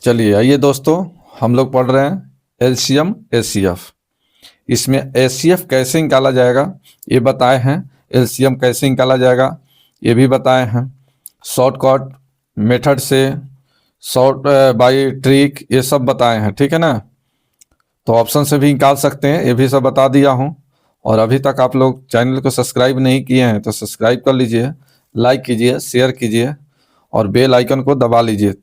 चलिए आइए दोस्तों, हम लोग पढ़ रहे हैं एलसीएम एचसीएफ। इसमें एचसीएफ कैसे निकाला जाएगा ये बताए हैं, एलसीएम कैसे निकाला जाएगा ये भी बताए हैं, शॉर्टकट मेथड से, शॉर्ट बाय ट्रिक, ये सब बताए हैं। ठीक है ना। तो ऑप्शन से भी निकाल सकते हैं, ये भी सब बता दिया हूँ। और अभी तक आप लोग चैनल को सब्सक्राइब नहीं किए हैं तो सब्सक्राइब कर लीजिए, लाइक कीजिए, शेयर कीजिए और बेल आइकन को दबा लीजिए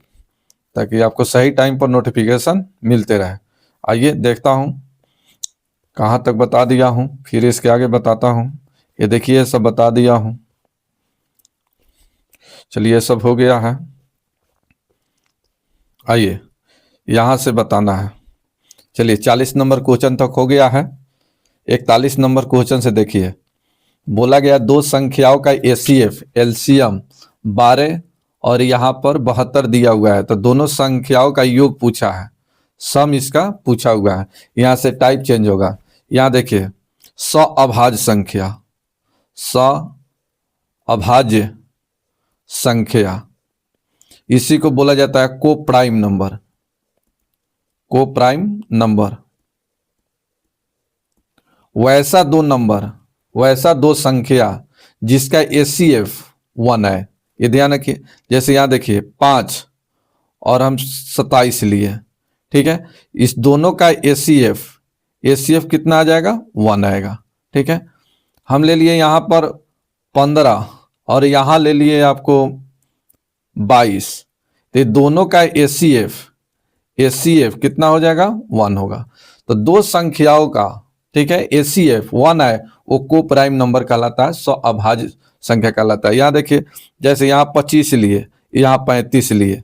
ताकि आपको सही टाइम पर नोटिफिकेशन मिलते रहे। आइए देखता हूँ कहाँ तक बता दिया हूँ, फिर इसके आगे बताता हूँ। ये देखिए सब बता दिया हूँ। चलिए सब हो गया है। आइए यहाँ से बताना है। चलिए 40 नंबर क्वेश्चन तक हो गया है। 41 नंबर क्वेश्चन से देखिए, बोला गया दो संख्याओं का एचसीएफ एलसीएम 12 और यहाँ पर 72 दिया हुआ है, तो दोनों संख्याओं का योग पूछा है, सम इसका पूछा हुआ है। यहाँ से टाइप चेंज होगा। यहाँ देखिए अभाज्य संख्या, अभाज्य संख्या, इसी को बोला जाता है को प्राइम नंबर। को प्राइम नंबर वैसा दो नंबर, वैसा दो संख्या जिसका एचसीएफ 1 है। ये ध्यान रखिए। जैसे यहाँ देखिए 5 और हम 27 लिए, ठीक है। इस दोनों का एचसीएफ कितना आ जाएगा? 1 आएगा। ठीक है। हम ले लिए यहाँ पर 15 और यहाँ ले लिए आपको 22, तो दोनों का एचसीएफ कितना हो जाएगा? 1 होगा। तो दो संख्याओं का, ठीक है, एचसीएफ 1 है, वो को प्राइम नंबर कहलाता है, अभाज्य संख्या कहलाता है। यहाँ देखिए जैसे यहाँ 25 लिए, यहाँ 35 लिए,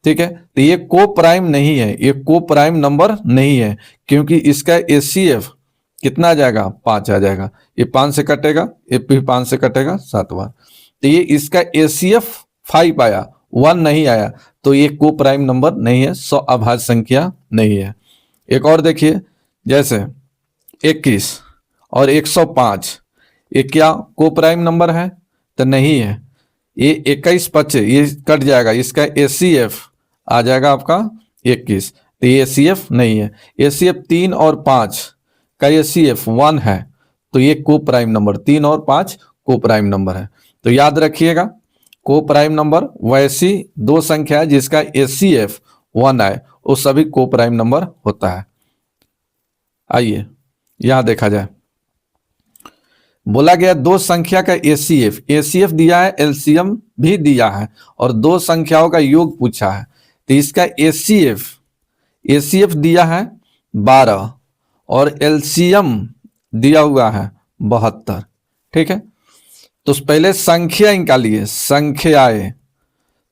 ठीक है, तो ये को प्राइम नहीं है, ये को प्राइम नंबर नहीं है, क्योंकि इसका एचसीएफ कितना आ जाएगा? 5 आ जाएगा। ये 5 से कटेगा, ये भी 5 से कटेगा 7 बार, तो ये इसका एचसीएफ 5 आया, 1 नहीं आया, तो ये को प्राइम नंबर नहीं है, अभाज्य संख्या नहीं है। एक और देखिए, जैसे 21 और 105, ये क्या को प्राइम नंबर है? तो नहीं है। ये 21 25 ये कट जाएगा, इसका एचसीएफ आ जाएगा आपका 21, तो ये एचसीएफ नहीं है। एचसीएफ 3 और 5 का एचसीएफ 1 है, तो ये को प्राइम नंबर, 3 और 5 को प्राइम नंबर है। तो याद रखिएगा, को प्राइम नंबर वैसी दो संख्या है जिसका एचसीएफ 1 है, वो सभी को प्राइम नंबर होता है। आइए यहां देखा जाए, बोला गया दो संख्या का एचसीएफ दिया है, एलसीएम भी दिया है और दो संख्याओं का योग पूछा है। तो इसका एचसीएफ दिया है 12 और एलसीएम दिया हुआ है 72। ठीक है, तो पहले संख्या निकालिए, संख्याएं।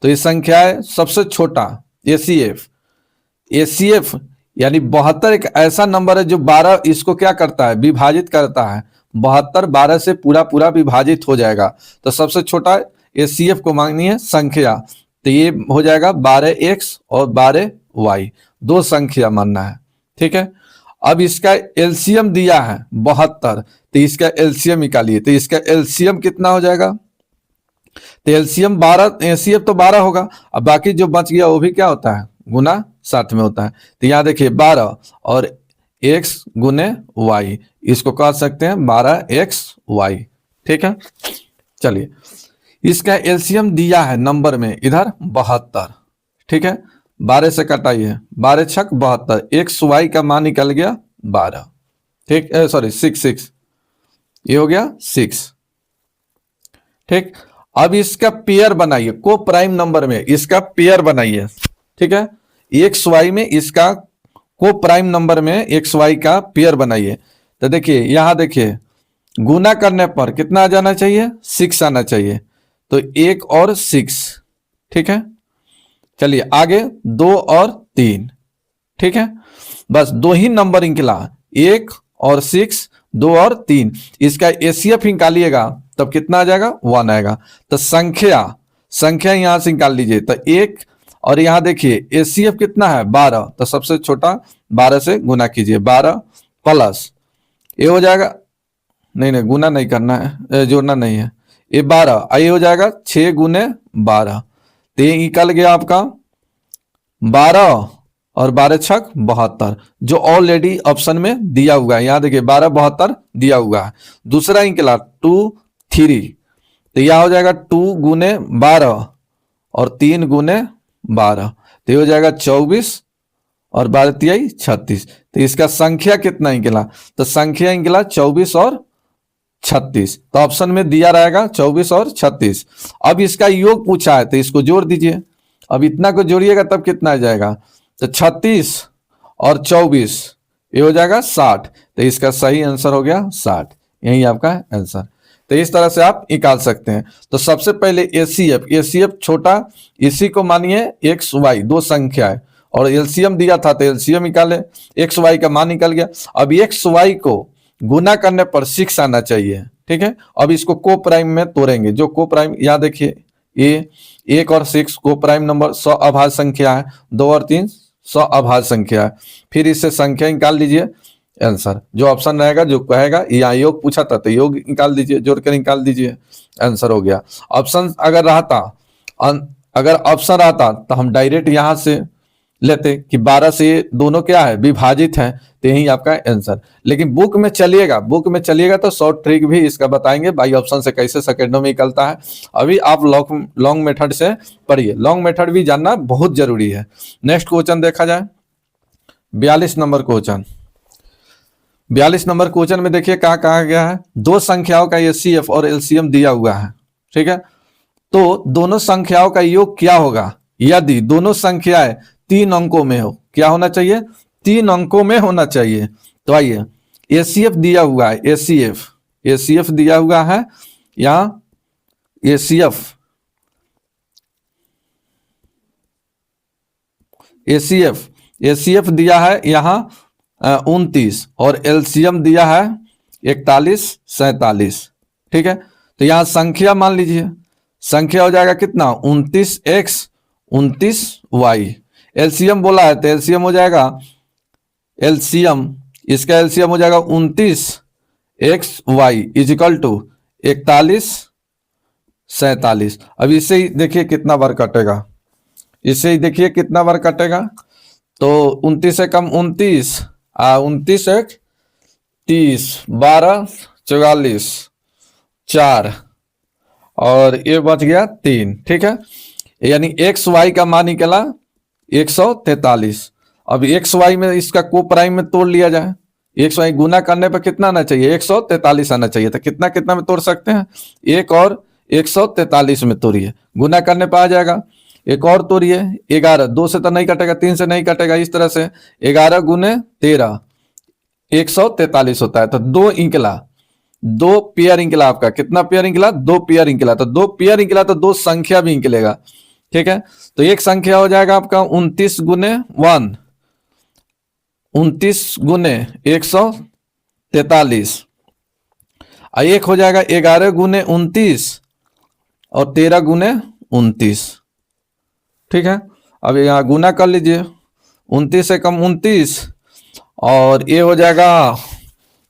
तो ये संख्याएं सबसे छोटा एचसीएफ यानी 72 एक ऐसा नंबर है जो 12 इसको क्या करता है? विभाजित करता है। 72 12 से पूरा पूरा विभाजित हो जाएगा, तो सबसे छोटा एचसीएफ को मांगनी है संख्या, तो ये हो जाएगा 12x और 12y, दो संख्या मानना है। ठीक है, अब इसका एलसीएम दिया है 72, तो इसका एलसीएम निकालिए। तो इसका एलसीएम कितना हो जाएगा? तो एलसीएम 12, एचसीएफ तो 12 होगा, अब बाकी जो बच गया वो भी क्या होता है? गुना साथ में होता है। तो यहाँ देखिए 12 और x गुने y, इसको कह सकते हैं 12xy। ठीक है, चलिए इसका एलसीएम दिया है नंबर में इधर 72। ठीक है, 12 से कटाइए, 12 छक 72, xy का मान निकल गया 12। ठीक, सॉरी 6, ये हो गया 6। ठीक, अब इसका पेयर बनाइए, को प्राइम नंबर में इसका पेयर बनाइए। ठीक है, एक्स वाई में इसका को प्राइम नंबर में एक्स वाई का पेयर बनाइए। तो देखिए यहां देखिए, गुना करने पर कितना आ जाना चाहिए? 6 आना चाहिए, तो 1 और 6। ठीक है, चलिए आगे 2 और 3। ठीक है, बस दो ही नंबर निकला, 1 और 6, 2 और 3। इसका एचसीएफ निकालिएगा तब कितना आ जाएगा? 1 आएगा। तो संख्या यहां से निकाल लीजिए, तो 1 और यहां देखिए एचसीएफ कितना है? 12, तो सबसे छोटा 12 से गुना कीजिए, 12 प्लस ये हो जाएगा, नहीं गुना नहीं करना है, जोड़ना नहीं है, ये 12 ये हो जाएगा 6 गुने 12, तो ये निकल गया आपका 12 और 12 छक 72, जो ऑलरेडी ऑप्शन में दिया हुआ है। यहां देखिए 12 72 दिया हुआ है। दूसरा निकला 2 3, तो यह हो जाएगा 2 गुने 12 और 3 गुने 12, तो ये हो जाएगा 24 और 12 तिहाई 36। तो इसका संख्या कितना निकला, तो संख्या निकला 24 और 36, तो ऑप्शन में दिया रहेगा 24 और 36। अब इसका योग पूछा है तो इसको जोड़ दीजिए। अब इतना को जोड़िएगा तब कितना आ जाएगा, तो 36 और 24 ये हो जाएगा 60, तो इसका सही आंसर हो गया 60, यही आपका आंसर। तो इस तरह से आप निकाल सकते हैं। तो सबसे पहले एसीएफ छोटा, इसी को मानिए एक्स वाई दो संख्या है और एलसीएम दिया था तो एलसीएम निकाले, एक्स वाई का मान निकल गया। अब एक्स वाई को गुना करने पर 6 आना चाहिए, ठीक है। अब इसको को प्राइम में तोड़ेंगे, जो को प्राइम यहाँ देखिए ये 1 और 6 को प्राइम नंबर 100 अभाज्य संख्या है, 2 और 3 100 अभाज्य संख्या है। फिर इससे संख्या निकाल लीजिए, आंसर जो ऑप्शन रहेगा जो कहेगा, यहाँ योग पूछा था तो योग निकाल दीजिए, जोड़ कर निकाल दीजिए, आंसर हो गया। ऑप्शन अगर रहता, अगर ऑप्शन रहता तो हम डायरेक्ट यहां से लेते कि 12 से दोनों क्या है विभाजित है, तो यही आपका आंसर। लेकिन बुक में चलिएगा तो शॉर्ट ट्रिक भी इसका बताएंगे बाई ऑप्शन से कैसे सेकेंडों में निकलता है। अभी आप लॉन्ग मेथड से पढ़िए, लॉन्ग मेथड भी जानना बहुत जरूरी है। नेक्स्ट क्वेश्चन देखा जाए, 42 नंबर क्वेश्चन। 42 नंबर क्वेश्चन में देखिए कहा गया है, दो संख्याओं का एचसीएफ और एलसीएम दिया हुआ है, ठीक है। तो दोनों संख्याओं का योग क्या होगा यदि दोनों संख्याएं 3 अंकों में हो, क्या होना चाहिए, 3 अंकों में होना चाहिए। तो आइए एसीएफ दिया हुआ है, एसीएफ दिया हुआ है, यहाँ एसीएफ दिया है यहाँ 29 और एलसीएम दिया है 41 47, ठीक है। तो यहाँ संख्या मान लीजिए, संख्या हो जाएगा कितना 29x 29y। एलसीएम बोला है तो एलसीएम हो जाएगा, इसका एलसीएम हो जाएगा 29xy इजिकल टू 41 47। अब इससे ही देखिए कितना बार कटेगा, इससे ही देखिए कितना बार कटेगा, तो 29 से कम 29, 29 एक 30, 12 44 4 और ये बच गया 3, ठीक है। यानी एक्स वाई का मान निकला 143। अब एक्स वाई में इसका को प्राइम में तोड़ लिया जाए, एक्स वाई गुना करने पर कितना आना चाहिए 143 आना चाहिए। तो कितना कितना में तोड़ सकते हैं, 1 और 143 में तोड़िए, गुना करने पर आ जाएगा। एक और तोड़िए 11, 2 से तो नहीं कटेगा, 3 से नहीं कटेगा, इस तरह से 11 गुने 13 143 होता है। तो 2 इंकला, 2 पेयर इंकला, आपका कितना पेयर इंकला 2 पेयर इंकला। तो 2 पेयर इंकला तो 2 संख्या भी इंकलेगा, ठीक है। तो एक संख्या हो जाएगा आपका 29 गुने 1, 29 गुने 143, एक हो जाएगा 11 गुने 29 और 13 गुने 29, ठीक है। अब यहाँ गुना कर लीजिए, 29 से कम 29 और ये हो जाएगा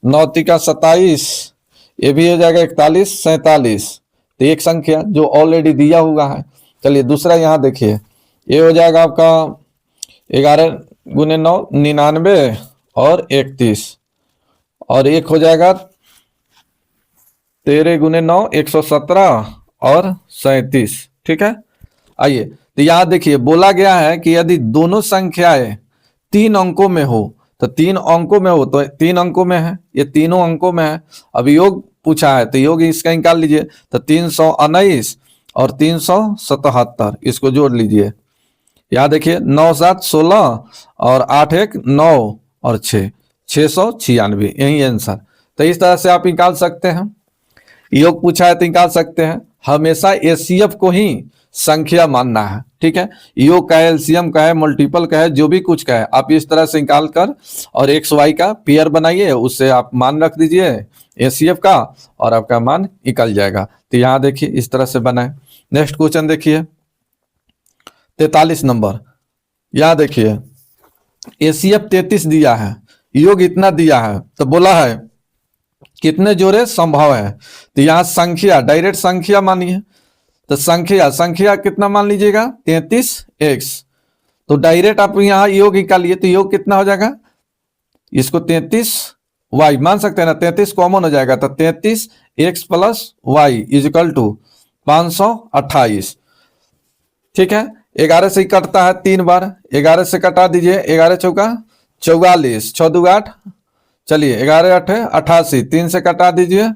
9 तिका 27, ये भी हो जाएगा 41 47। तो एक संख्या जो ऑलरेडी दिया हुआ है। चलिए दूसरा यहाँ देखिए, ये हो जाएगा आपका 11 गुने 9 99 और 31 और एक हो जाएगा 13 गुने 9 117 और 37, ठीक है। आइए तो यहाँ देखिए बोला गया है कि यदि दोनों संख्याएं 3 अंकों में हो, तो 3 अंकों में हो तो 3 अंकों में है, ये तीनों अंकों में है। अब योग पूछा है तो योग इसका निकाल लीजिए, तो 319 और 377 इसको जोड़ लीजिए। यहाँ देखिए 9 7 16 और 8 1 9 और 6 696, यही आंसर। तो इस तरह से आप निकाल सकते हैं, योग पूछा है तो निकाल सकते हैं। हमेशा एचसीएफ को ही संख्या मानना है, ठीक है। योग का है, एलसीएम का है, मल्टीपल का है, जो भी कुछ का है आप इस तरह से निकाल कर और एक्स वाई का पेयर बनाइए, उससे आप मान रख दीजिए एचसीएफ का और आपका मान निकल जाएगा। तो यहाँ देखिए इस तरह से बनाए। नेक्स्ट क्वेश्चन देखिए 43 नंबर, यहाँ देखिए एचसीएफ 33 दिया है, योग इतना दिया है, तो बोला है कितने जोड़े संभव है। तो यहाँ संख्या डायरेक्ट संख्या मानिए, तो संख्या कितना मान लीजिएगा 33x, तो डायरेक्ट आप यहाँ योग निकालिए, तो योग कितना हो जाएगा, इसको 33y मान सकते हैं ना, 33 कॉमन हो जाएगा, तो 33x plus y is equal to 528। ठीक है, 11 से ही कटता है 3 बार, 11 से कटा दीजिए, 11 चौका 44, 6 2 8, चलिए 11 8 88, 3 से कटा दीजिए,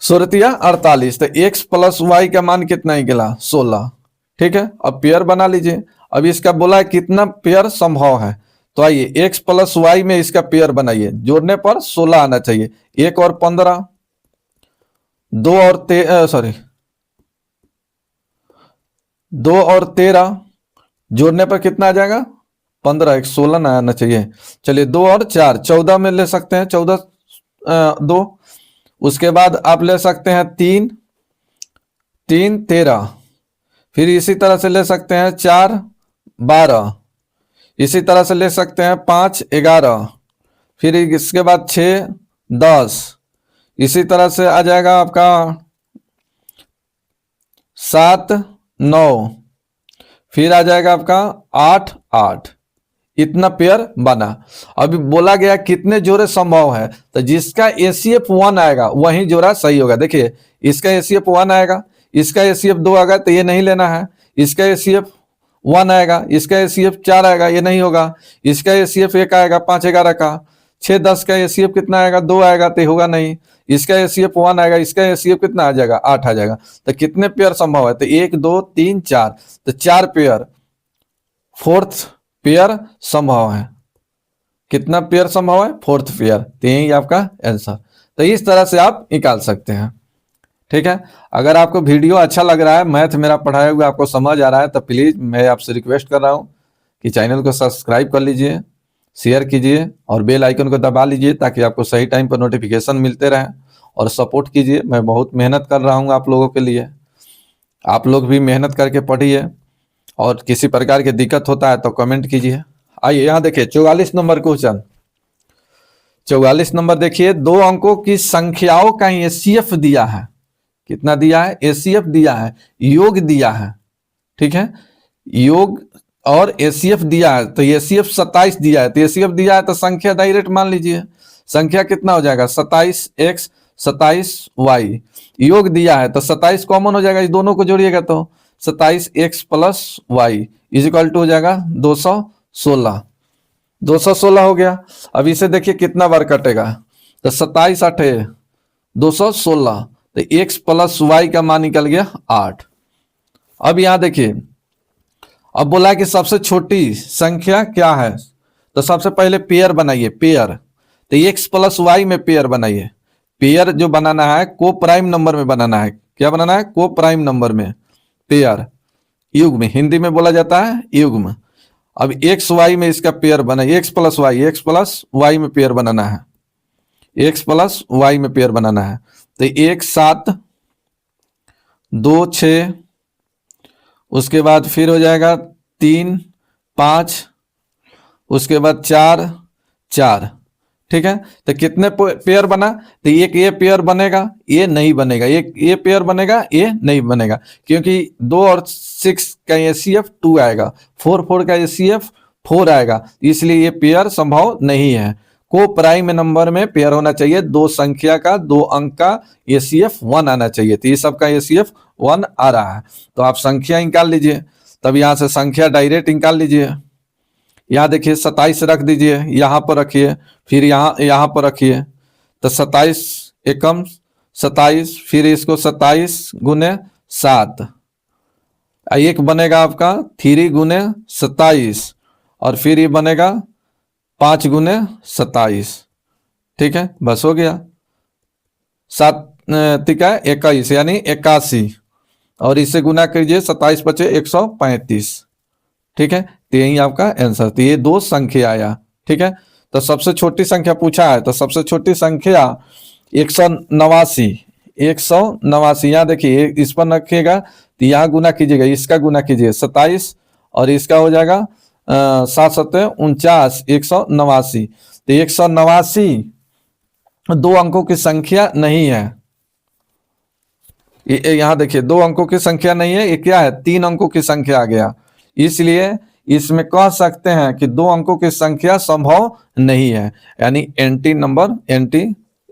16 48, तो x प्लस वाई का मान कितना निकला 16। ठीक है, अब पेयर बना लीजिए। अब इसका बोला है कितना पेयर संभव है, तो आइए x प्लस वाई में इसका पेयर बनाइए, जोड़ने पर 16 आना चाहिए, 1 और 15, 2 और 13 जोड़ने पर कितना आ जाएगा 15, 1 16 ना आना चाहिए। चलिए 2 और 4 14 में ले सकते हैं, 14 2, उसके बाद आप ले सकते हैं 3 3 13, फिर इसी तरह से ले सकते हैं 4 12, इसी तरह से ले सकते हैं 5 11, फिर इसके बाद 6 10, इसी तरह से आ जाएगा आपका 7 9, फिर आ जाएगा आपका 8 8। इतना पेयर बना। अभी बोला गया कितने जोड़े संभव है, तो जिसका एसीएफ 1 आएगा वही जोड़ा सही होगा। देखिए इसका एसीएफ 1 आएगा, इसका एसीएफ 2 आएगा, तो ये नहीं लेना है। इसका एसीएफ 1 आएगा, इसका एसीएफ 4 आएगा, ये नहीं होगा। इसका एसीएफ 1 आएगा 5 11 का, 6 10 का एसीएफ कितना आएगा 2 आएगा, तो होगा नहीं। इसका एसीएफ 1 आएगा, इसका एसीएफ कितना आ जाएगा 8 आ जाएगा। तो कितने पेयर संभव है, तो 1 2 3 4, तो 4 पेयर, फोर्थ पेयर संभव है। कितना पेयर संभव है, फोर्थ पेयर, तो यही आपका आंसर। तो इस तरह से आप निकाल सकते हैं। ठीक है, अगर आपको वीडियो अच्छा लग रहा है, मैथ मेरा पढ़ाया हुआ आपको समझ आ रहा है, तो प्लीज मैं आपसे रिक्वेस्ट कर रहा हूं कि चैनल को सब्सक्राइब कर लीजिए, शेयर कीजिए और बेल आइकन को दबा लीजिए, ताकि आपको सही टाइम पर नोटिफिकेशन मिलते रहें। और सपोर्ट कीजिए, मैं बहुत मेहनत कर रहा हूँ आप लोगों के लिए। आप लोग भी मेहनत करके पढ़िए, और किसी प्रकार की दिक्कत होता है तो कमेंट कीजिए। आइए यहाँ देखिए 44 नंबर क्वेश्चन। 44 नंबर देखिए, 2 अंकों की संख्याओं का एसीएफ दिया है। कितना दिया है, एसीएफ दिया है, योग दिया है। ठीक है, योग और एसीएफ दिया है, तो एसीएफ 27 दिया है, तो एसीएफ दिया है तो संख्या डायरेक्ट मान लीजिए। संख्या कितना हो जाएगा 27x 27y, योग दिया है तो 27 कॉमन हो जाएगा, इस दोनों को जोड़िएगा तो 27x plus y is equal to हो जाएगा 216। 216 हो गया। अब इसे देखिए कितना बार कटेगा, तो 27 8 216, तो x प्लस वाई का मान निकल गया 8। अब यहां देखिए, अब बोला कि सबसे छोटी संख्या क्या है, तो सबसे पहले पेयर बनाइए, पेयर। तो x प्लस वाई में पेयर बनाइए। पेयर जो बनाना है को प्राइम नंबर में बनाना है। क्या बनाना है, को प्राइम नंबर में पेयर, युग्म, हिंदी में बोला जाता है युग्म। अब एक्स वाई में इसका पेयर बना, एक्स प्लस वाई में पेयर बनाना है, एक्स प्लस वाई में पेयर बनाना है। तो 1 7 2 6, उसके बाद फिर हो जाएगा 3 5, उसके बाद 4 4। ठीक है, तो कितने पेयर बना, तो एक ये पेयर बनेगा, ये नहीं बनेगा, एक ये पेयर बनेगा, ये नहीं बनेगा, क्योंकि 2 और 6 का एसीएफ 2 आएगा, 4 4 का एसीएफ 4 आएगा, इसलिए ये पेयर संभव नहीं है। को प्राइम नंबर में पेयर होना चाहिए, 2 संख्या का 2 अंक का एसीएफ 1 आना चाहिए, तो ये सबका एसीएफ 1 आ रहा है। तो आप संख्या निकाल लीजिए, तब यहां से संख्या डायरेक्ट निकाल लीजिए। यहाँ देखिए 27 रख दीजिए, यहाँ पर रखिए, फिर यहाँ पर रखिए, तो 27 एकम 27, फिर इसको 27 गुने 7, एक बनेगा आपका 3 गुने 27, और फिर ये बनेगा 5 गुने 27। ठीक है, बस हो गया। 7 तिका 21 यानी 81, और इससे गुना कीजिए 27 बचे 135। ठीक है, तो यही आपका आंसर। तो ये 2 संख्या आया। ठीक है, तो सबसे छोटी संख्या पूछा है, तो सबसे छोटी संख्या 189। 189 यहाँ देखिए, इस पर रखिएगा, तो यहाँ गुना कीजिएगा, इसका गुना कीजिए 27, और इसका हो जाएगा 7 7 49, 189। तो 189 2 अंकों की संख्या नहीं है। यहाँ देखिए 2 अंकों की संख्या नहीं है, ये क्या है 3 अंकों की संख्या आ गया। इसलिए इसमें कह सकते हैं कि 2 अंकों की संख्या संभव नहीं है, यानी एंटी नंबर, एंटी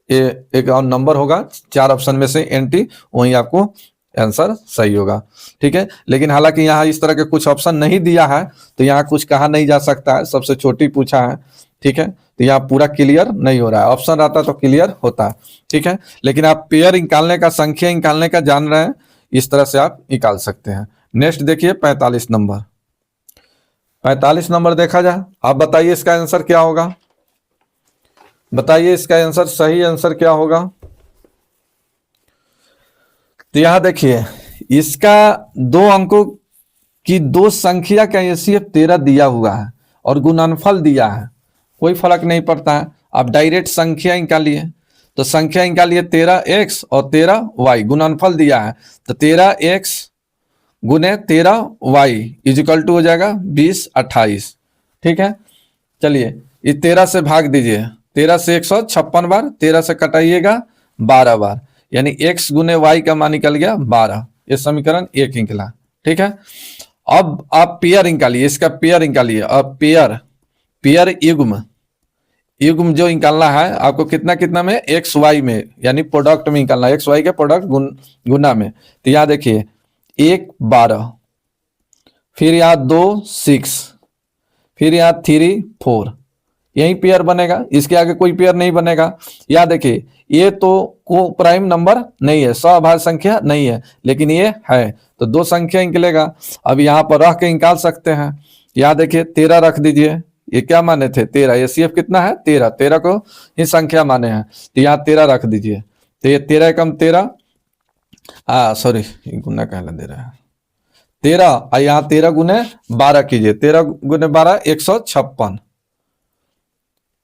एक और नंबर होगा 4 ऑप्शन में से एंटी, वही आपको आंसर सही होगा। ठीक है, लेकिन हालांकि यहाँ इस तरह के कुछ ऑप्शन नहीं दिया है तो यहाँ कुछ कहा नहीं जा सकता है, सबसे छोटी पूछा है। ठीक है, तो यहाँ पूरा क्लियर नहीं हो रहा है, ऑप्शन रहता तो क्लियर होता है। ठीक है, लेकिन आप पेयर निकालने का, संख्या निकालने का जान रहे हैं, इस तरह से आप निकाल सकते हैं। नेक्स्ट देखिए 45 नंबर। 45 नंबर देखा जाए, आप बताइए इसका आंसर क्या होगा, बताइए इसका आंसर, सही आंसर क्या होगा। तो यहां देखिए इसका 2 अंकों की 2 संख्या का एचसीएफ 13 दिया हुआ है और गुणनफल दिया है, कोई फर्क नहीं पड़ता है, आप डायरेक्ट संख्या निकालिए। तो संख्या निकालिए 13x और 13y, गुणनफल दिया है तो 13x गुने 13y इजिकल टू हो जाएगा 20 28। ठीक है, चलिए ये 13 से भाग दीजिए, 13 से 156 बार, 13 से कटाइएगा 12 बार, यानी x गुने y का मान निकल गया 12, ये समीकरण 1 निकला। ठीक है, अब आप पेयर निकालिए, इसका पेयर निकालिए। अब पेयर युग्म जो निकालना है आपको कितना कितना में, एक्स वाई में, यानी प्रोडक्ट में निकालना है, एक्स वाई के प्रोडक्ट गुना में। तो यहाँ देखिए 1 12, फिर यहाँ 2 6, फिर यहाँ 3 4, यही पेयर बनेगा, इसके आगे कोई पेयर नहीं बनेगा। यहाँ देखिए ये तो को प्राइम नंबर नहीं है, सभाज्य संख्या नहीं है, लेकिन ये है तो 2 संख्या निकलेगा। अब यहाँ पर रख के निकाल सकते हैं। यहाँ देखिए 13 रख दीजिए, ये क्या माने थे 13, एचसीएफ कितना है 13, 13 को ही संख्या माने हैं, तो यहाँ 13 रख दीजिए। तो ये 13 कम 13, सॉरी गुना कहला दे रहा है 13, और यहाँ 13 गुने 12 कीजिए, 13 गुने 12 156।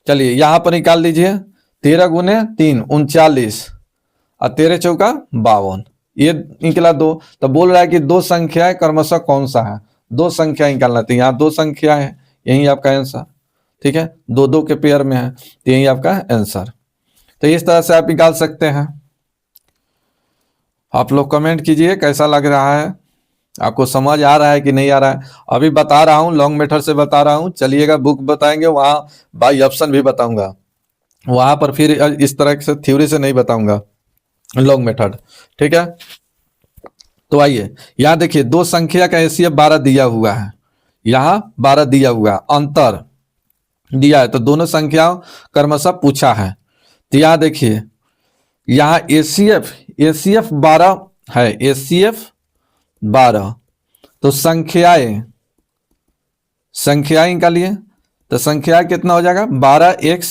चलिए यहाँ पर निकाल दीजिए, 13 गुने 3 39 और 13 चौका 52, ये निकला 2। तो बोल रहा है कि 2 संख्याएं क्रमशः कौन सा है, 2 संख्या निकालना। तो यहाँ 2 संख्या है, यही आपका आंसर। ठीक है, 2 2 के पेयर में है, तो यही आपका आंसर। तो इस तरह से आप निकाल सकते हैं। आप लोग कमेंट कीजिए कैसा लग रहा है, आपको समझ आ रहा है कि नहीं आ रहा है। अभी बता रहा हूँ, लॉन्ग मेथड से बता रहा हूँ, चलिएगा बुक बताएंगे वहां बाई ऑप्शन भी बताऊंगा, वहां पर फिर इस तरह से थ्योरी से नहीं बताऊंगा, लॉन्ग मेथड। ठीक है, तो आइए यहाँ देखिए 2 संख्या का एचसीएफ 12 दिया हुआ है, यहाँ 12 दिया हुआ, अंतर दिया है, तो दोनों संख्याओं क्रमशः पूछा है। तो यहाँ देखिए यहाँ एचसीएफ 12 है, एचसीएफ 12, तो संख्याएं निकालिए। तो संख्या कितना हो जाएगा 12x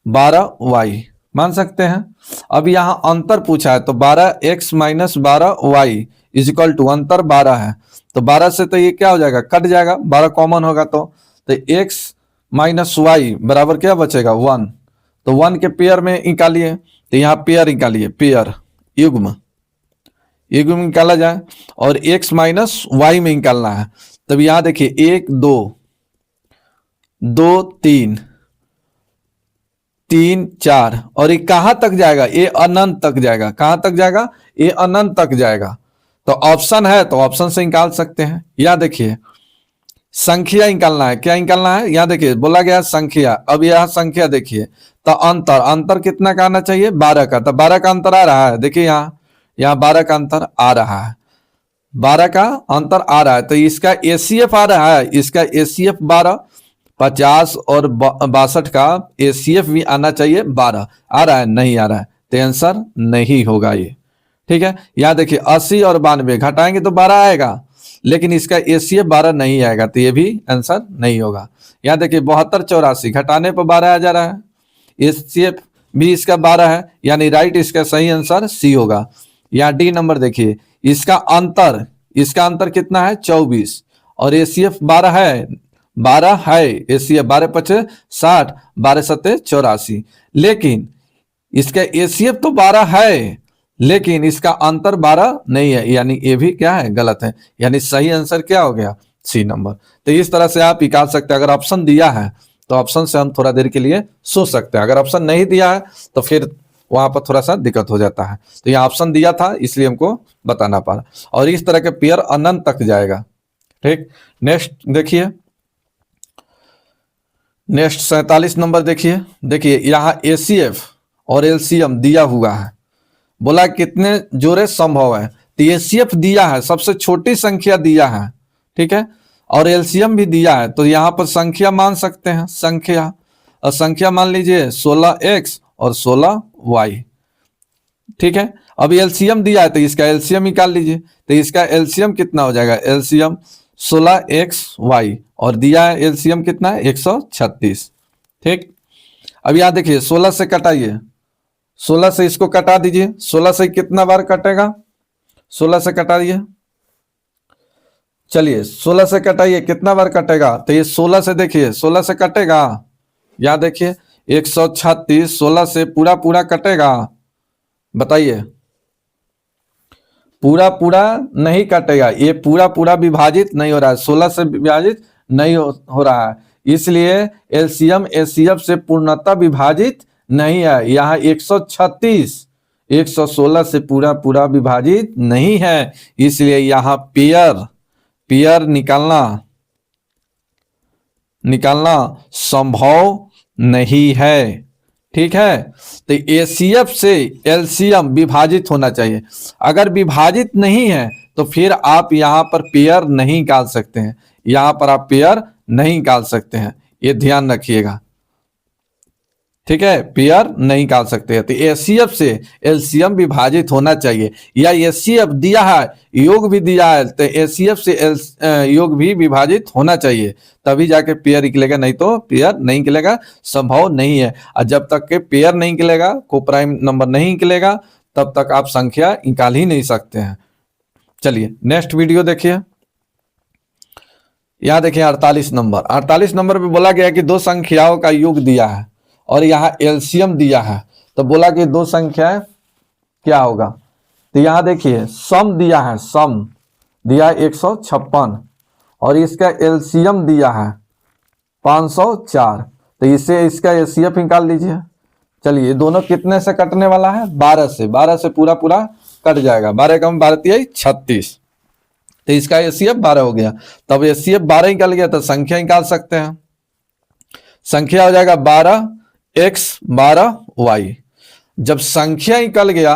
12y, मान सकते हैं। अब यहाँ अंतर पूछा है तो 12x minus 12y is equal to, अंतर 12 है तो 12 से तो ये क्या हो जाएगा, कट जाएगा, 12 कॉमन होगा तो x माइनस वाई बराबर क्या बचेगा 1, तो 1 के पेयर में निकालिए। तो यहाँ पेयर निकालिए, पेयर युग्म निकाला जाए, और x माइनस वाई में निकालना है। तब यहाँ देखिए 1 2 2 3 3 4, और ये कहां तक जाएगा, ये अनंत तक जाएगा। कहां तक जाएगा, ये अनंत तक जाएगा। तो ऑप्शन है तो ऑप्शन से निकाल सकते हैं। यहाँ देखिए संख्या निकालना है, क्या निकालना है, यहाँ देखिए बोला गया संख्या। अब यह संख्या देखिए, तो अंतर कितना का आना चाहिए 12 का, तो 12 का अंतर आ रहा है, देखिए यहाँ 12 का अंतर आ रहा है, 12 का अंतर आ रहा है। तो इसका एचसीएफ आ रहा है, इसका एचसीएफ 12, 50 और 62 का एचसीएफ भी आना चाहिए 12, आ रहा है नहीं आ रहा है, तो आंसर नहीं होगा ये। ठीक है, यहाँ देखिए 80 और 92 घटाएंगे तो 12 आएगा, लेकिन इसका एचसीएफ 12 नहीं आएगा, तो ये भी आंसर नहीं होगा। यहाँ देखिए 72 84 घटाने पर 12 आ जा रहा है, एचसीएफ भी इसका 12 है, यानी राइट इसका सही आंसर सी होगा। यहाँ डी नंबर देखिए, इसका अंतर कितना है 24, और एचसीएफ 12 है, एचसीएफ 12 5 60, 12 7 84, लेकिन इसका एचसीएफ तो 12 है, लेकिन इसका अंतर 12 नहीं है, यानी ये भी क्या है, गलत है, यानी सही आंसर क्या हो गया सी नंबर। तो इस तरह से आप निकाल सकते हैं। अगर ऑप्शन दिया है तो ऑप्शन से हम थोड़ा देर के लिए सोच सकते हैं, अगर ऑप्शन नहीं दिया है तो फिर वहां पर थोड़ा सा दिक्कत हो जाता है। तो यहाँ ऑप्शन दिया था इसलिए हमको बताना पड़ा, और इस तरह के पेयर अनंत तक जाएगा। ठीक, नेक्स्ट देखिए, नेक्स्ट 47 नंबर देखिए। देखिए यहाँ एसीएफ और एलसीएम दिया हुआ है, बोला कितने जोड़े संभव है। तो एसीएफ दिया है, सबसे छोटी संख्या दिया है, ठीक है, और एलसीएम भी दिया है। तो यहाँ पर संख्या मान सकते हैं, संख्या, और संख्या मान लीजिए 16x और 16y, ठीक है। अब एलसीएम दिया है तो इसका एलसीएम निकाल लीजिए। तो इसका एलसीएम कितना हो जाएगा, एलसीएम 16xy, और दिया है एलसीएम कितना है 136, ठीक। अब यहाँ देखिए 16 से कटाइए, 16 से इसको कटा दीजिए, 16 से कितना बार कटेगा, 16 से कटाइए, चलिए 16 से कटाइए, कितना बार कटेगा। तो ये 16 से देखिए, 16 से कटेगा, यहाँ देखिए 136, 16 से पूरा पूरा कटेगा, बताइए। पूरा पूरा नहीं कटेगा, ये पूरा पूरा विभाजित नहीं हो रहा है, 16 से विभाजित नहीं हो रहा है, इसलिए एलसीएम एसीएफ से पूर्णतः विभाजित नहीं है। यहाँ 136 116 से पूरा पूरा विभाजित नहीं है, इसलिए यहाँ पेयर निकालना संभव नहीं है, ठीक है। तो एसीएफ से एलसीएम विभाजित होना चाहिए, अगर विभाजित नहीं है तो फिर आप यहाँ पर पेयर नहीं निकाल सकते हैं, यहाँ पर आप पेयर नहीं निकाल सकते हैं, ये ध्यान रखिएगा, ठीक है, पेयर नहीं निकाल सकते हैं। तो एसीएफ से एलसीएम विभाजित होना चाहिए, या एसीएफ दिया है योग भी दिया है तो एसीएफ से योग भी विभाजित होना चाहिए, तभी जाके पेयर निकलेगा, नहीं तो पेयर नहीं निकलेगा, संभव नहीं है। और जब तक के पेयर नहीं निकलेगा, को प्राइम नंबर नहीं निकलेगा, तब तक आप संख्या निकाल ही नहीं सकते हैं। चलिए नेक्स्ट वीडियो देखिए, यहाँ देखिए 48 नंबर। 48 नंबर पे बोला गया कि दो संख्याओं का योग दिया है और यहाँ एलसीएम दिया है, तो बोला कि दो संख्याएं क्या होगा। तो यहाँ देखिए सम दिया है, सम दिया है 156 और इसका एलसीएम दिया है 504, तो इससे इसका एसीएफ निकाल लीजिए। चलिए दोनों कितने से कटने वाला है, 12 से, 12 से पूरा पूरा कट जाएगा, 12 कम 12 36, तो इसका एसीएफ 12 हो गया। तब एसीएफ 12 निकल गया तो संख्या निकाल सकते हैं, संख्या हो जाएगा 12x 12y। जब संख्या निकल गया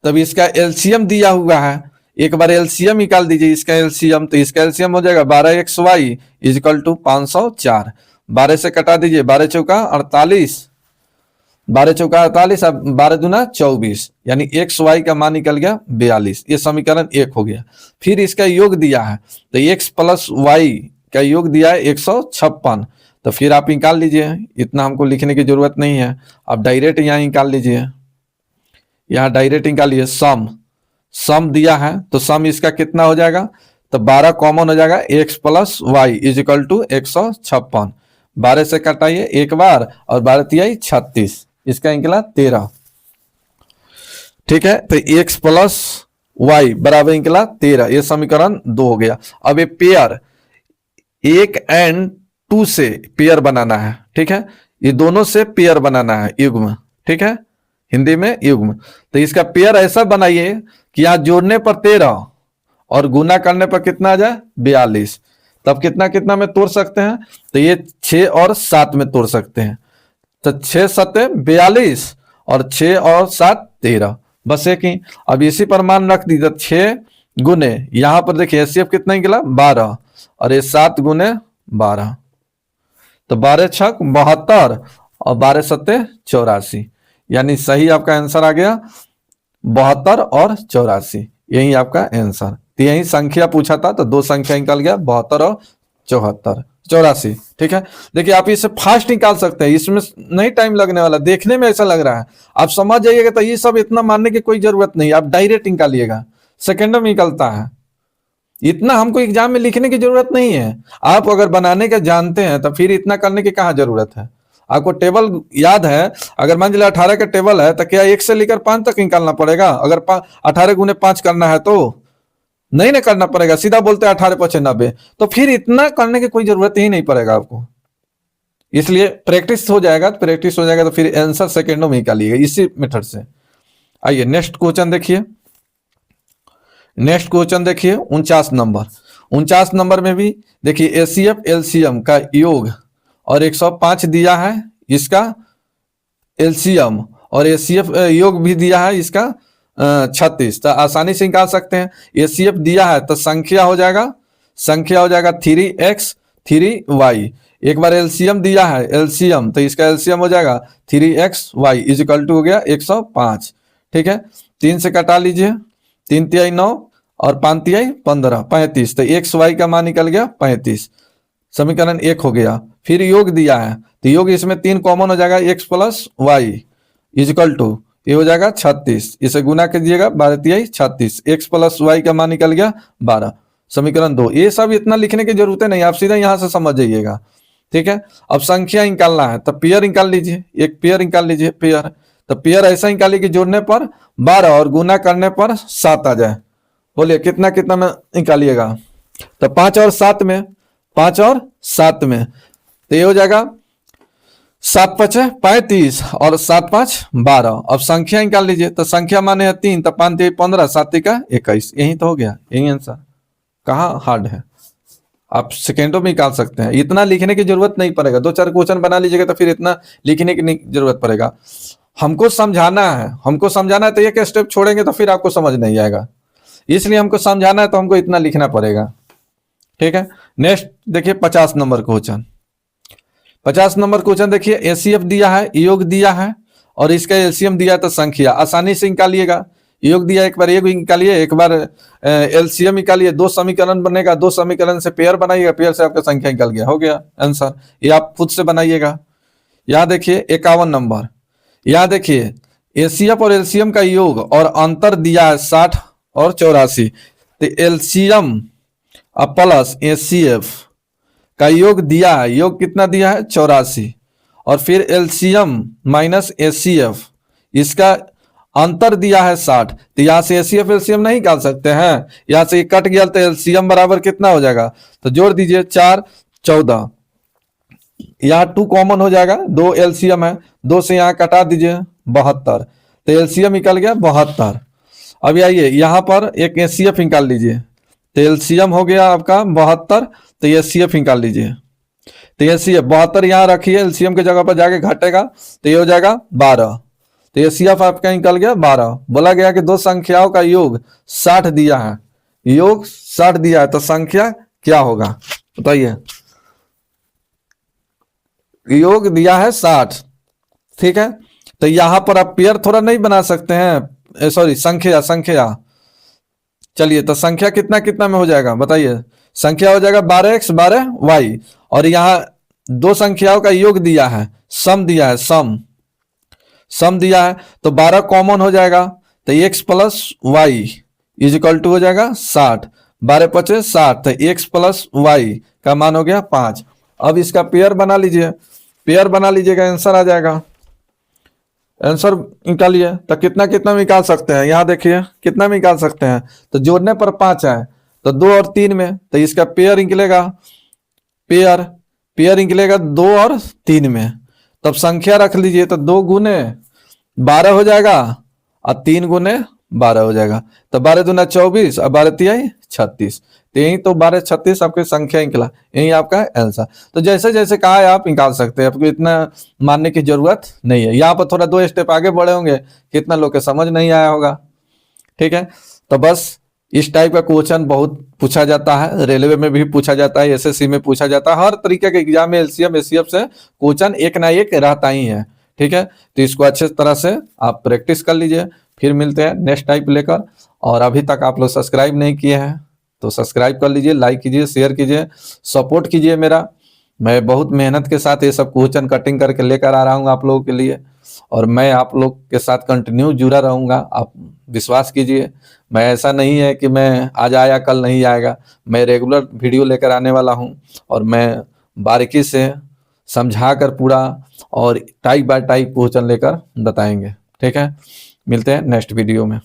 तब इसका एलसीएम दिया हुआ है, एक बार एलसीएम निकाल दीजिए, इसका एलसीएम, तो इसका एलसीएम हो जाएगा 12xy इक्वल टू 504। 12 से कटा दीजिए, 12 चौका 48, 12 चौका 48, अब 12 दूना 24, यानी xy का मान निकल गया 42। ये समीकरण 1 हो गया। फिर इसका योग दिया है, तो x प्लस y का योग दिया है 156, तो फिर आप निकाल लीजिए, इतना हमको लिखने की जरूरत नहीं है, आप डायरेक्ट यहाँ निकाल लीजिए, यहाँ डायरेक्ट निकालिए। सम दिया है तो सम इसका कितना हो जाएगा, तो 12 कॉमन हो जाएगा, x plus y is equal to 156। 12 से कटाइए एक बार और 12 तिहाई 36, इसका निकला 13, ठीक है। तो x प्लस वाई बराबर निकला 13, ये समीकरण 2 हो गया। अब ये पेयर 1 and 2 से पेयर बनाना है, ठीक है, ये दोनों से पेयर बनाना है, युग्म, ठीक है, हिंदी में युग्म। तो इसका पेयर ऐसा बनाइए कि यहां जोड़ने पर 13 और गुना करने पर कितना आ जाए 42, तब कितना कितना में तोड़ सकते हैं, तो ये 6 और 7 में तोड़ सकते हैं, तो 6 7 42 और 6 और 7 13, बस एक ही। अब इसी पर मान रख दीजिए, 6 गुने यहां पर देखिए एसीएफ कितना निकला 12 और ये 7 गुने 12, तो 12 छक 72 और 12 सत्ते 84, यानी सही आपका आंसर आ गया 72 और 84, यही आपका आंसर। तो यही संख्या पूछा था, तो दो संख्या निकल गया 72 और 84, ठीक है। देखिए आप इसे फास्ट निकाल सकते हैं, इसमें नहीं टाइम लगने वाला, देखने में ऐसा लग रहा है, आप समझ जाइएगा तो ये सब इतना मानने की कोई जरूरत नहीं, आप डायरेक्ट निकालिएगा, सेकंडों में निकलता है, इतना हमको एग्जाम में लिखने की जरूरत नहीं है। आप अगर बनाने का जानते हैं तो फिर इतना करने की कहाँ जरूरत है। आपको टेबल याद है, अगर मान लीजिए 18 का टेबल है तो क्या 1 से लेकर 5 तक निकालना पड़ेगा, अगर 18 गुने 5 करना है तो नहीं ना करना पड़ेगा, सीधा बोलते हैं 18 5 90, तो फिर इतना करने की कोई जरूरत ही नहीं पड़ेगा आपको, इसलिए प्रैक्टिस हो जाएगा, तो फिर आंसर सेकेंडों में निकालिएगा इसी मेथड से। आइए नेक्स्ट क्वेश्चन देखिए, 49 नंबर। 49 नंबर में भी देखिए ACF LCM का योग और 105 दिया है इसका LCM, और ACF योग भी दिया है इसका 36, तो आसानी से निकाल सकते हैं। ACF दिया है तो संख्या हो जाएगा 3x 3y। एक बार LCM दिया है LCM, तो इसका LCM हो जाएगा 3xy इजिकल टू हो गया 105। ठीक है, 3 से कटा लीजिए, 3 तिहाई 9 और 5 तिहाई 15, 35, तो xy का मान निकल गया 35। समीकरण 1 हो गया। फिर योग दिया है तो योग इसमें 3 कॉमन हो जाएगा, x plus y is equal to ये हो जाएगा 36, इसे गुना कीजिएगा 12 तिहाई 36, x प्लस वाई का मान निकल गया 12। समीकरण 2। ये सब इतना लिखने की जरूरत नहीं, आप सीधा यहाँ से समझ जाइएगा। ठीक है, अब संख्या निकालना है तो पेयर निकाल लीजिए, एक पेयर निकाल लीजिए। पेयर तो पेयर ऐसा निकालिए कि जोड़ने पर 12 और गुना करने पर 7 आ जाए। बोलिए कितना कितना में निकालिएगा, तो 5 और 7 में, 5 और 7 में, तो ये हो जाएगा 7 5 35 और 7 5 12। अब संख्या निकाल लीजिए, तो संख्या माने है 3, तो 5 3 15 7 का 21, यही तो हो गया, यही आंसर। कहाँ हार्ड है, आप सेकेंडों में निकाल सकते हैं, इतना लिखने की जरूरत नहीं पड़ेगा। 2-4 क्वेश्चन बना लीजिएगा तो फिर इतना लिखने की नहीं जरूरत पड़ेगा। हमको समझाना है, तो एक स्टेप छोड़ेंगे तो फिर आपको समझ नहीं आएगा, इसलिए हमको समझाना है तो हमको इतना लिखना पड़ेगा। ठीक है, नेक्स्ट देखिए 50 नंबर क्वेश्चन। 50 नंबर क्वेश्चन देखिए, ACF दिया है, योग दिया है और इसका LCM दिया है, तो संख्या आसानी से निकालिएगा। योग दिया, एक बार योग निकालिए, एक बार LCM निकालिए, 2 समीकरण बनेगा, 2 समीकरण से पेयर बनाइएगा, पेयर से आपका संख्या निकल गया, हो गया आंसर। ये आप खुद से बनाइएगा। यहाँ देखिए 51 नंबर, यहाँ देखिए ACF और LCM का योग और अंतर दिया है 60 और 84, तो LCM प्लस ACF का योग दिया है, योग कितना दिया है 84, और फिर LCM माइनस ACF इसका अंतर दिया है 60, तो यहाँ से ACF LCM नहीं निकाल सकते हैं, यहाँ से कट गया तो LCM बराबर कितना हो जाएगा, तो जोड़ दीजिए 4 14, यहाँ 2 कॉमन हो जाएगा, 2 LCM है, 2 से यहाँ कटा दीजिए 72, तो LCM निकल गया 72। अब आइए यहाँ पर एक ACF निकाल लीजिए, तो LCM हो गया आपका 72, तो ACF निकाल लीजिए, तो ACF 72 यहाँ रखिए, LCM के जगह पर जाके घटेगा तो ये हो जाएगा 12, तो ACF आपका निकल गया 12। बोला गया कि 2 संख्याओं का योग 60 दिया है, योग 60 दिया है, तो संख्या क्या होगा बताइए। योग दिया है 60, ठीक है, तो यहां पर आप पेयर थोड़ा नहीं बना सकते हैं, सॉरी संख्या। चलिए, तो संख्या कितना कितना में हो जाएगा बताइए। संख्या हो जाएगा 12x 12y, और यहाँ 2 संख्याओं का योग दिया है, सम दिया है, सम दिया है, तो 12 कॉमन हो जाएगा, तो x plus y is equal to हो जाएगा 60, 12 5 60, तो x प्लस वाई का मान हो गया 5। अब इसका पेयर बना लीजिए, पेयर बना लीजिएगा, आंसर आ जाएगा। आंसर निकालिए, तो कितना कितना में निकाल सकते हैं, यहाँ देखिए कितना में निकाल सकते हैं, तो जोड़ने पर 5 है, तो 2 और 3 में, तो इसका पेयर निकलेगा, पेयर निकलेगा 2 और 3 में। तब संख्या रख लीजिए, तो 2 गुने 12 हो जाएगा और 3 गुने 12 हो जाएगा, तो 12 दूना 24 और 12 तिहाई 36, तो यही तो 12 36 आपकी संख्या निकला, यही आपका आंसर। तो जैसे जैसे कहा है आप निकाल सकते हैं, आपको इतना मानने की जरूरत नहीं है। यहाँ पर थोड़ा 2 स्टेप आगे बढ़े होंगे, कितना लोग के समझ नहीं आया होगा। ठीक है, तो बस इस टाइप का क्वेश्चन बहुत पूछा जाता है, रेलवे में भी पूछा जाता है, SSC में पूछा जाता है, हर तरीके के एग्जाम में LCM ACF से क्वेश्चन एक ना एक रहता ही है। ठीक है, तो इसको अच्छे तरह से आप प्रैक्टिस कर लीजिए, फिर मिलते हैं नेक्स्ट टाइप लेकर। और अभी तक आप लोग सब्सक्राइब नहीं किए हैं तो सब्सक्राइब कर लीजिए, लाइक कीजिए, शेयर कीजिए, सपोर्ट कीजिए मेरा। मैं बहुत मेहनत के साथ ये सब क्वेश्चन कटिंग करके लेकर आ रहा हूँ आप लोगों के लिए, और मैं आप लोग के साथ कंटिन्यू जुड़ा रहूँगा, आप विश्वास कीजिए। मैं ऐसा नहीं है कि मैं आज आया कल नहीं आएगा, मैं रेगुलर वीडियो लेकर आने वाला हूँ, और मैं बारीकी से समझा कर पूरा और टाइप बाय टाइप क्वेश्चन लेकर बताएंगे। ठीक है, मिलते हैं नेक्स्ट वीडियो में।